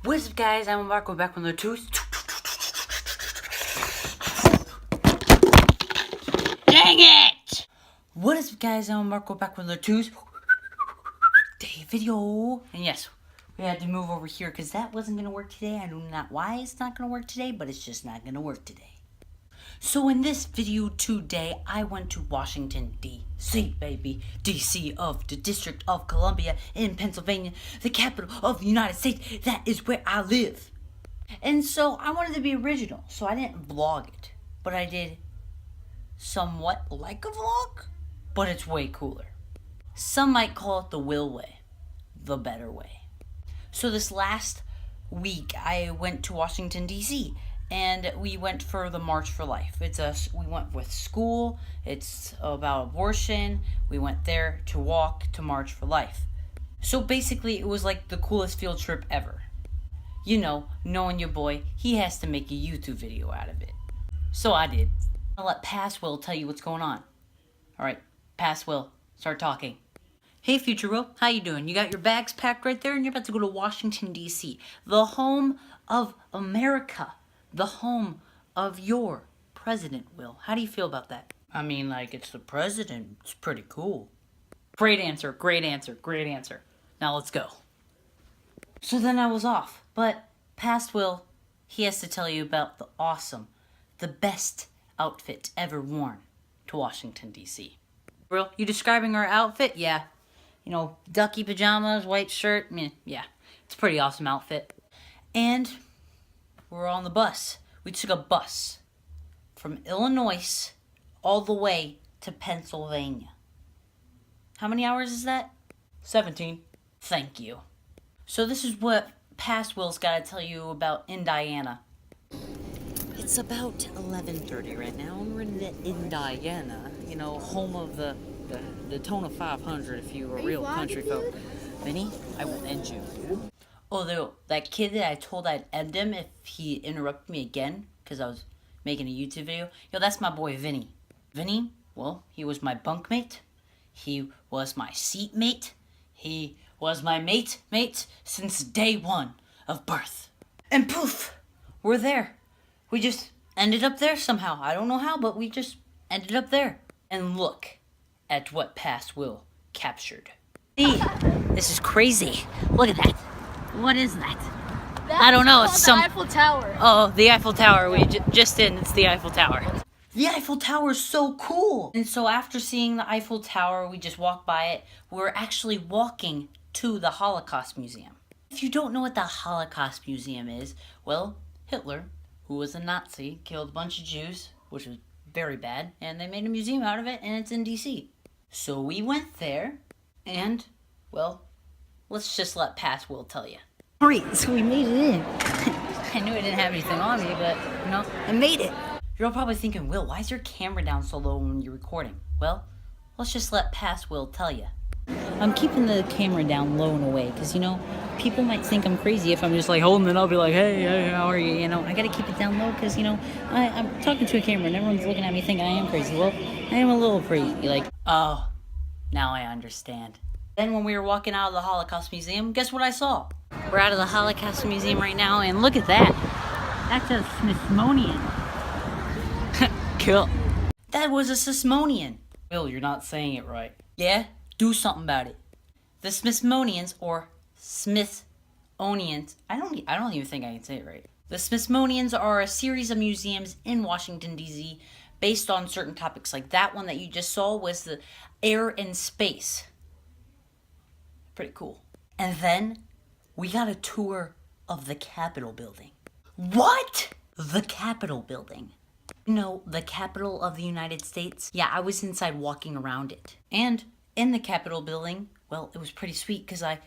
What's up, guys? I'm Marco, back from the tooth. Dang it! What is up, guys? I'm Marco, back from the tooth. Day video. And yes, we had to move over here because that wasn't going to work today. I don't know why it's not going to work today, but it's just not going to work today. So in this video today, I went to Washington, D.C., baby. D.C. of the District of Columbia in Pennsylvania, the capital of the United States. That is where I live. And so I wanted to be original, so I didn't vlog it. But I did somewhat like a vlog, but it's way cooler. Some might call it the Will way, the better way. So this last week, I went to Washington, D.C., and we went for the March for Life. We went with school. It's about abortion. We went there to walk to March for Life. So basically, it was like the coolest field trip ever. You know, knowing your boy, he has to make a YouTube video out of it. So I did. I'll let Pass Will tell you what's going on. All right, Pass Will, start talking. Hey, Future Will, how you doing? You got your bags packed right there, and you're about to go to Washington, D.C., the home of America. The home of your president, Will. How do you feel about that? I mean, like, it's the president. It's pretty cool. Great answer, great answer, great answer. Now let's go. So then I was off. But past Will, he has to tell you about the best outfit ever worn to Washington, D.C. Will, you describing our outfit? Yeah. You know, ducky pajamas, white shirt. Yeah, it's a pretty awesome outfit. And we're on the bus. We took a bus from Illinois all the way to Pennsylvania. How many hours is that? 17. Thank you. So this is what Past Will's got to tell you about Indiana. It's about 11:30 right now, and we're in Indiana, you know, home of the Daytona 500 if you were a real country folk. Vinny, I will end you. Although, that kid that I told I'd end him if he interrupted me again, because I was making a YouTube video, yo, that's my boy Vinny. Vinny, well, he was my bunkmate. He was my seatmate. He was my mate since day one of birth. And poof, we're there. We just ended up there somehow. I don't know how, but we just ended up there. And look at what Past Will captured. See, this is crazy. Look at that. What is that? I don't know. It's the Eiffel Tower. Oh, the Eiffel Tower. We just in. It's the Eiffel Tower. The Eiffel Tower is so cool. And so after seeing the Eiffel Tower, we just walked by it. We're actually walking to the Holocaust Museum. If you don't know what the Holocaust Museum is, well, Hitler, who was a Nazi, killed a bunch of Jews, which was very bad, and they made a museum out of it, and it's in D.C. So we went there, and, well, let's just let Past Will tell you. Alright, so we made it in. I knew I didn't have anything on me, but, you know, I made it. You're all probably thinking, Will, why is your camera down so low when you're recording? Well, let's just let Past Will tell you. I'm keeping the camera down low and away, because, you know, people might think I'm crazy if I'm just, like, holding it. I'll be like, hey, how are you? You know, I gotta keep it down low, because, you know, I'm talking to a camera, and everyone's looking at me thinking I am crazy. Well, I am a little crazy. Like, oh, now I understand. Then when we were walking out of the Holocaust Museum, guess what I saw? We're out of the Holocaust Museum right now, and look at that. That's a Smithsonian. Cool. That was a Smithsonian. Bill, you're not saying it right. Yeah? Do something about it. The Smithsonians, or Smithsonians, I don't even think I can say it right. The Smithsonians are a series of museums in Washington, D.C. based on certain topics. Like that one that you just saw was the air and space. Pretty cool. And then we got a tour of the Capitol building. What? The Capitol building. You know, the capital of the United States? Yeah, I was inside walking around it. And in the Capitol building, well, it was pretty sweet because I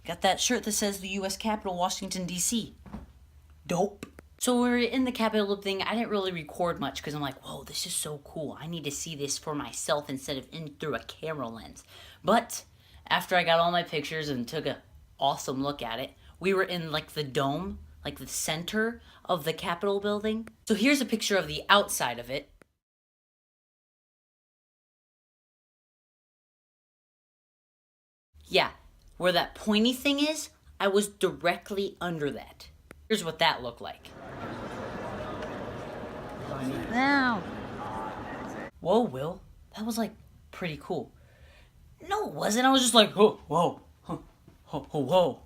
got that shirt that says the U.S. Capitol, Washington, D.C. Dope. So we were in the Capitol building. I didn't really record much because I'm like, whoa, this is so cool. I need to see this for myself instead of through a camera lens. But after I got all my pictures and took an awesome look at it, we were in like the dome, like the center of the Capitol building. So here's a picture of the outside of it. Yeah, where that pointy thing is, I was directly under that. Here's what that looked like. Now. Whoa, Will. That was like pretty cool. No, it wasn't. I was just like, whoa, whoa, whoa, whoa, whoa.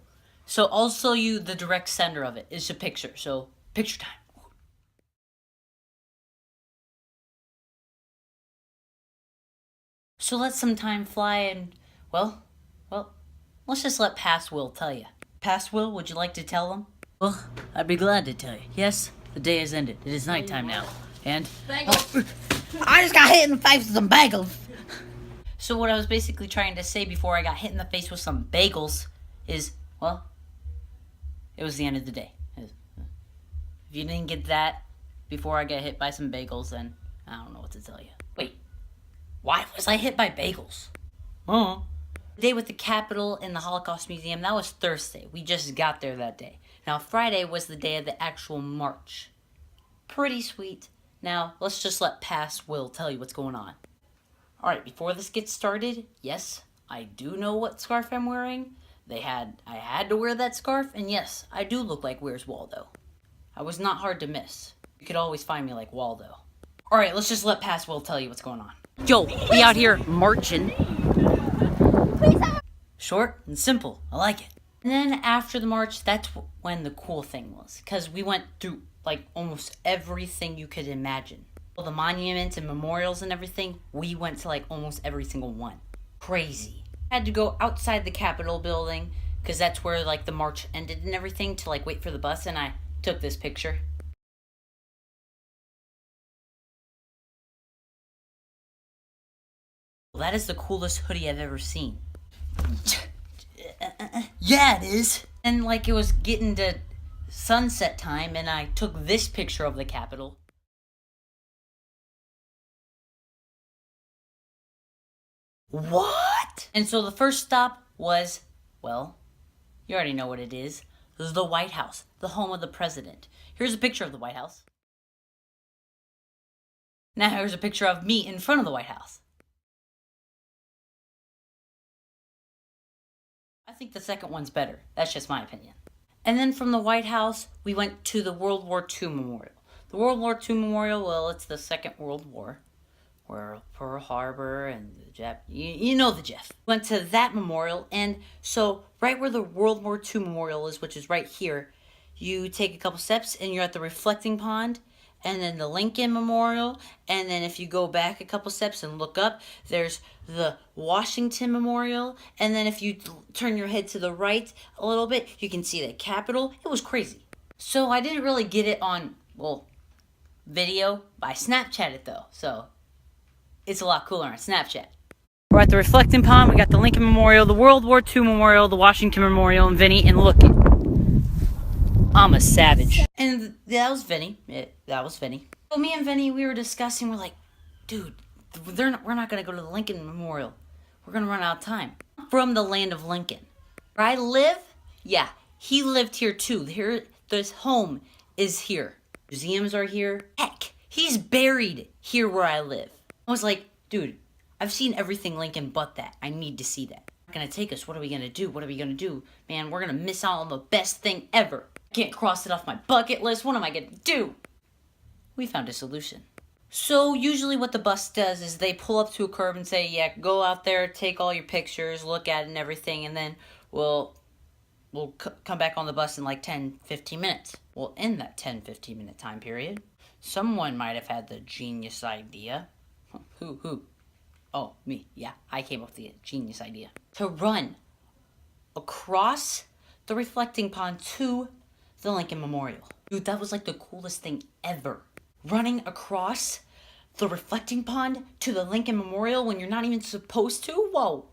So I'll show you the direct center of it. It's a picture. So picture time. So let some time fly and, well, let's just let past Will tell you. Past Will, would you like to tell them? Well, I'd be glad to tell you. Yes, the day has ended. It is nighttime now. And I just got hit in the face with some bagels. so what I was basically trying to say before I got hit in the face with some bagels is, well, it was the end of the day. If you didn't get that before I got hit by some bagels, then I don't know what to tell you. Wait, why was I hit by bagels? Oh. The day with the Capitol and the Holocaust Museum, that was Thursday. We just got there that day. Now, Friday was the day of the actual march. Pretty sweet. Now, let's just let past Will tell you what's going on. Alright, before this gets started, yes, I do know what scarf I'm wearing. I had to wear that scarf, and yes, I do look like Where's Waldo. I was not hard to miss. You could always find me like Waldo. Alright, let's just let past Will tell you what's going on. Yo, we out here marching. Short and simple. I like it. And then after the march, that's when the cool thing was. Because we went through, like, almost everything you could imagine. All the monuments and memorials and everything, we went to, like, almost every single one. Crazy. I had to go outside the Capitol building, because that's where, like, the march ended and everything, to, like, wait for the bus, and I took this picture. Well, that is the coolest hoodie I've ever seen. Yeah, it is. And like it was getting to sunset time, and I took this picture of the Capitol. What? And so the first stop was, well, you already know what it is. It was the White House, the home of the president. Here's a picture of the White House. Now here's a picture of me in front of the White House. I think the second one's better. That's just my opinion. And then from the White House, we went to the World War II Memorial. The World War II Memorial, well, it's the Second World War, where Pearl Harbor and the you know the Jeff. Went to that memorial, and so right where the World War II Memorial is, which is right here, you take a couple steps and you're at the reflecting pond, and then the Lincoln Memorial, and then if you go back a couple steps and look up, there's the Washington Memorial, and then if you turn your head to the right a little bit, you can see the Capitol. It was crazy. So I didn't really get it on, well, video, but I Snapchat it though, so it's a lot cooler on Snapchat. We're at the reflecting pond. We got the Lincoln Memorial, the World War II Memorial, the Washington Memorial, and Vinny, and look, I'm a savage. And that was Vinny. That was Vinny. So me and Vinny, we were discussing, we're like, dude, we're not going to go to the Lincoln Memorial. We're going to run out of time. From the land of Lincoln. Where I live, yeah, he lived here too. Here, this home is here. Museums are here. Heck, he's buried here where I live. I was like, dude, I've seen everything Lincoln but that. I need to see that. It's not going to take us. What are we going to do? What are we going to do? Man, we're going to miss out on the best thing ever. I can't cross it off my bucket list. What am I going to do? We found a solution. So usually what the bus does is they pull up to a curb and say, yeah, go out there, take all your pictures, look at it and everything, and then we'll come back on the bus in like 10-15 minutes. Well, in that 10-15 minute time period, someone might have had the genius idea. Who? Oh, me. Yeah, I came up with the genius idea. To run across the reflecting pond to the Lincoln Memorial. Dude, that was like the coolest thing ever. Running across the reflecting pond to the Lincoln Memorial when you're not even supposed to? Whoa.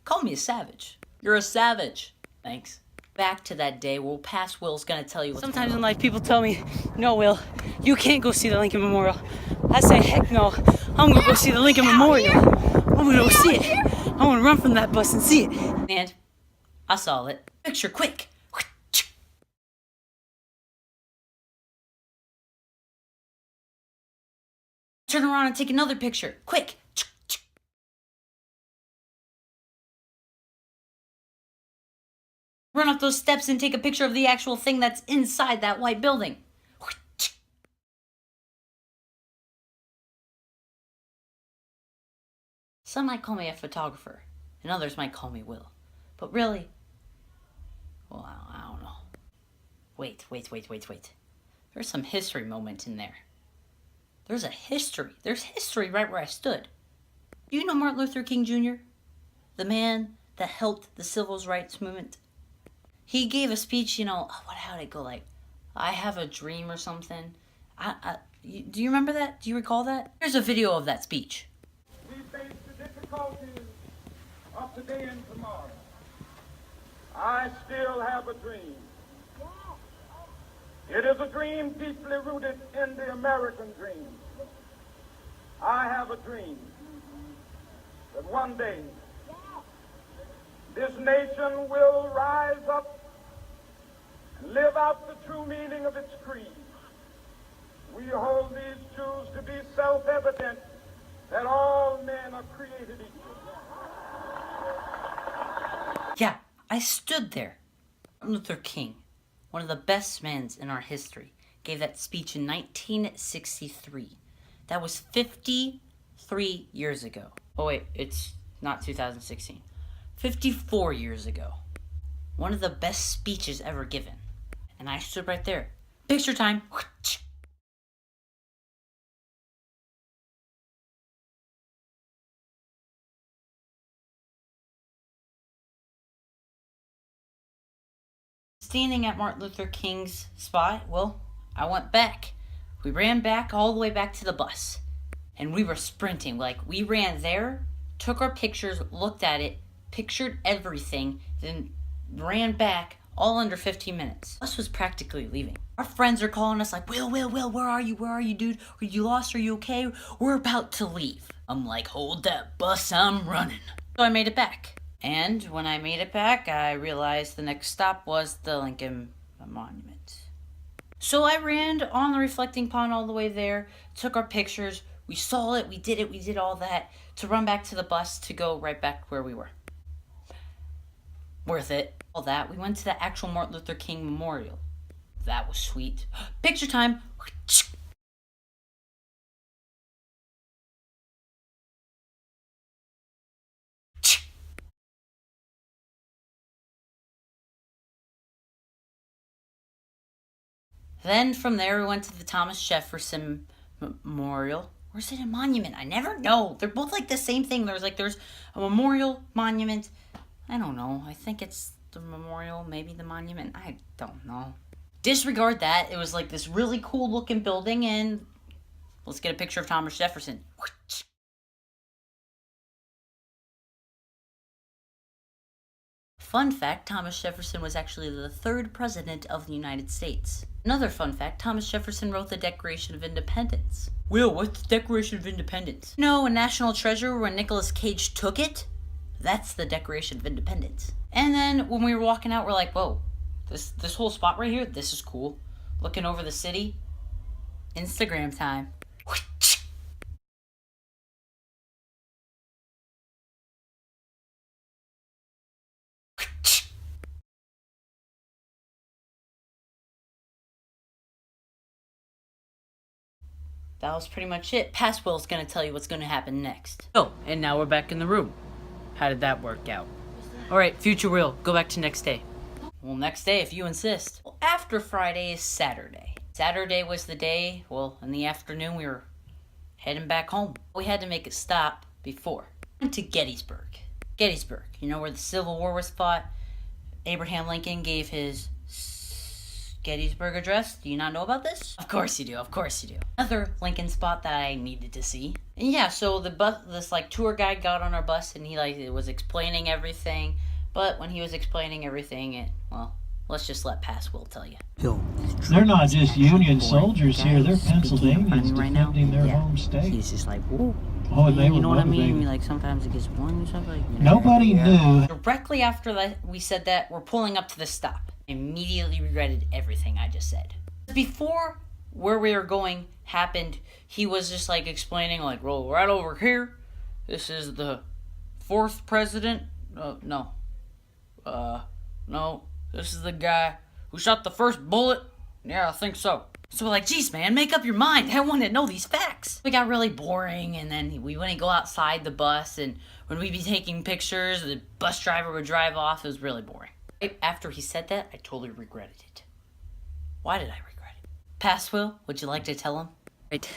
Call me a savage. You're a savage. Thanks. Back to that day, well, past Will's gonna tell you what's Sometimes in life people tell me, no, Will, you can't go see the Lincoln Memorial. I say, heck no, I'm gonna go see the Lincoln Memorial. I'm gonna go see it. I'm gonna run from that bus and see it. And I saw it. Picture, quick. Turn around and take another picture. Quick. Run up those steps and take a picture of the actual thing that's inside that white building. Some might call me a photographer, and others might call me Will. But really, well, I don't know. Wait. There's some history moment in there. There's history right where I stood. Do you know Martin Luther King Jr.? The man that helped the civil rights movement? He gave a speech, how did it go? Like, I have a dream or something. Do you remember that? Do you recall that? Here's a video of that speech. We face the difficulties of today and tomorrow. I still have a dream. It is a dream deeply rooted in the American dream. I have a dream that one day this nation will rise up and live out the true meaning of its creed. We hold these truths to be self-evident, that all men are created equal. Yeah, I stood there. Martin Luther King, one of the best men in our history, gave that speech in 1963. That was 53 years ago. Oh wait, it's not 2016. 54 years ago. One of the best speeches ever given. And I stood right there. Picture time. Standing at Martin Luther King's spot, well, I went back. We ran back all the way back to the bus. And we were sprinting. Like, we ran there, took our pictures, looked at it, pictured everything, then ran back all under 15 minutes. The bus was practically leaving. Our friends are calling us like, Will, where are you, dude? Are you lost? Are you okay? We're about to leave. I'm like, hold that bus, I'm running. So I made it back. And when I made it back, I realized the next stop was the Lincoln Monument. So I ran on the reflecting pond all the way there, took our pictures, we saw it, we did all that, to run back to the bus to go right back where we were. Worth it. All that, we went to the actual Martin Luther King Memorial. That was sweet. Picture time. Then from there we went to the Thomas Jefferson Memorial. Or is it a monument? I never know. They're both like the same thing. There's a memorial, monument. I don't know. I think it's the memorial, maybe the monument. I don't know. Disregard that. It was like this really cool looking building, and let's get a picture of Thomas Jefferson. Fun fact, Thomas Jefferson was actually the third president of the United States. Another fun fact, Thomas Jefferson wrote the Declaration of Independence. Will, what's the Declaration of Independence? No, a national treasure when Nicolas Cage took it? That's the Declaration of Independence. And then when we were walking out, we're like, whoa, this whole spot right here, this is cool. Looking over the city. Instagram time. That was pretty much it. Past Will's gonna tell you what's gonna happen next. Oh, and now we're back in the room. How did that work out? Alright, future Will, go back to next day. Well, next day if you insist. Well, after Friday is Saturday. Saturday was the day, well, in the afternoon we were heading back home. We had to make a stop before. We went to Gettysburg. Gettysburg, you know where the Civil War was fought? Abraham Lincoln gave his Gettysburg Address. Do you not know about this? Of course you do. Another Lincoln spot that I needed to see. And yeah, so the bus, this tour guide got on our bus and he was explaining everything. But when he was explaining everything, let's just let Past Will tell you. They're not just Union soldiers here. They're Pennsylvanians defending their home state. He's just like, whoa. Oh, and they you were know what I mean? motivated. Like sometimes it gets boring or something. Nobody knew. Directly after that, we said that we're pulling up to the stop. I immediately regretted everything I just said. Before where we were going happened, he was just explaining well, right over here, this is the fourth president. No, This is the guy who shot the first bullet? Yeah, I think so. So we're like, geez, man, make up your mind. I want to know these facts. We got really boring, and then we wouldn't go outside the bus, and when we'd be taking pictures, the bus driver would drive off. It was really boring. Right after he said that, I totally regretted it. Why did I regret it? Pass, Will, would you like to tell him? Right,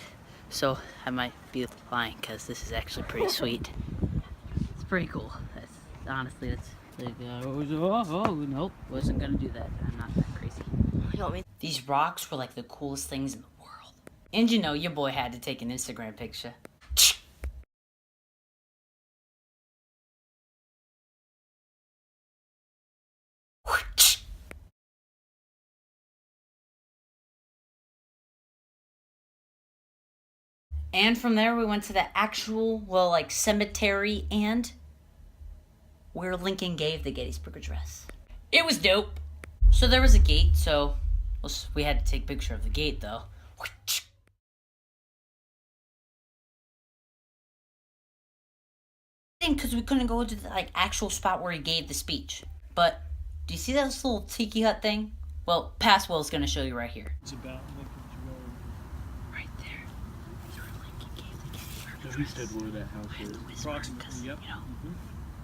so I might be lying, because this is actually pretty sweet. It's pretty cool. Honestly, that's like, oh, nope, wasn't gonna do that. I'm not that crazy. These rocks were like the coolest things in the world. And you know, your boy had to take an Instagram picture. And from there, we went to the actual, well, like, cemetery and where Lincoln gave the Gettysburg Address. It was dope. So there was a gate, so we had to take a picture of the gate, though. Because we couldn't go to the like actual spot where he gave the speech. But do you see this little tiki hut thing? Well, Passwell is going to show you right here. It's about Lincoln's Road. Right there. Where Lincoln gave the Gettysburg So Address. he said where that house is. Approximately, yep. You know,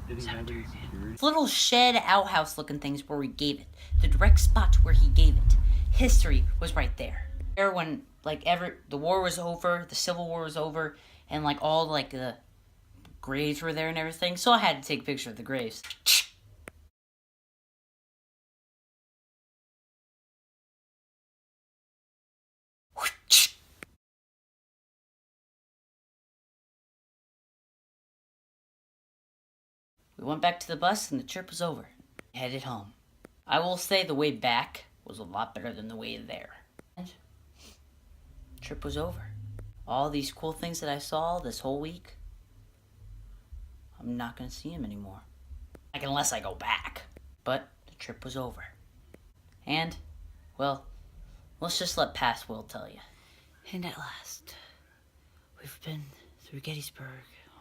Did he have any security? it's little shed outhouse looking things where he gave it. The direct spot where he gave it. History was right there. There when like the war was over, the Civil War was over, and like all like the graves were there and everything. So I had to take a picture of the graves. We went back to the bus and the trip was over. Headed home. I will say the way back was a lot better than the way there. And trip was over. All these cool things that I saw this whole week, I'm not going to see them anymore. Like, unless I go back. But the trip was over. And, well, let's just let Pass Will tell you. And at last, we've been through Gettysburg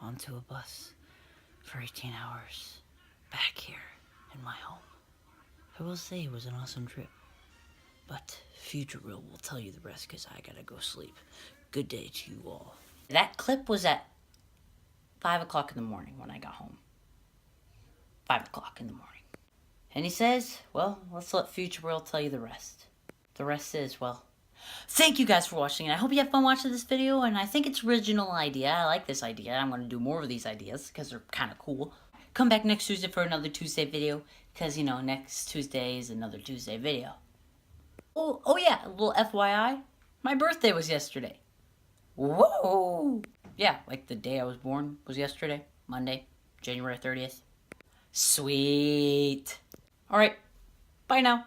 onto a bus for 18 hours back here in my home. I will say it was an awesome trip. But future Will tell you the rest because I gotta go sleep. Good day to you all. That clip was at 5 o'clock in the morning when I got home. 5 o'clock in the morning. And he says, well, let's let future Will tell you the rest. The rest is, well, thank you guys for watching, and I hope you have fun watching this video, and I think it's an original idea. I like this idea. I'm going to do more of these ideas, because they're kind of cool. Come back next Tuesday for another Tuesday video, because, you know, next Tuesday is another Tuesday video. Oh yeah, a little FYI, my birthday was yesterday. Whoa! Yeah, like the day I was born was yesterday, Monday, January 30th. Sweet. Alright, bye now.